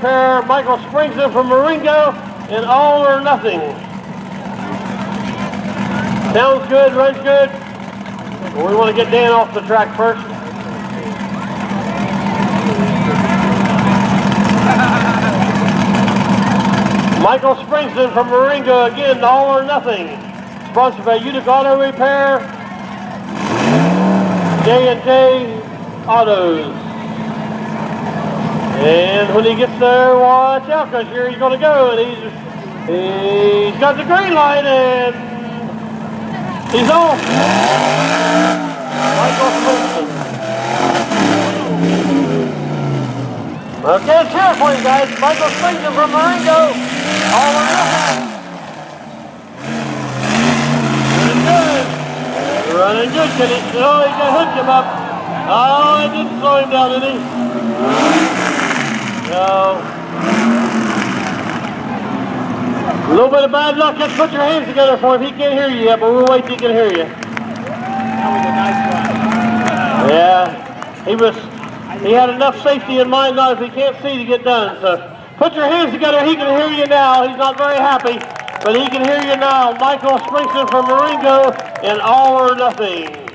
Repair, Michael Springson from Marengo, and All or Nothing. Sounds good, runs good. We want to get Dan off the track first. Michael Springson from Marengo, again, All or Nothing. Sponsored by Utica Auto Repair, J&J Autos. And when he gets there, watch out, because here he's going to go, and he's got the green light, and he's off. Michael Springson. Okay, let's hear it for you guys. Michael Springson from Marengo. All or Nothing. Running good, can he? Oh, he got hooked him up. Oh, it didn't slow him down, did he? No. A little bit of bad luck. Just put your hands together for him. He can't hear you yet, but we'll wait till he can hear you. That was a nice run. Yeah. He had enough safety in mind now if he can't see to get done. So put your hands together. He can hear you now. He's not very happy, but he can hear you now. Michael Springson from Marengo and All or Nothing.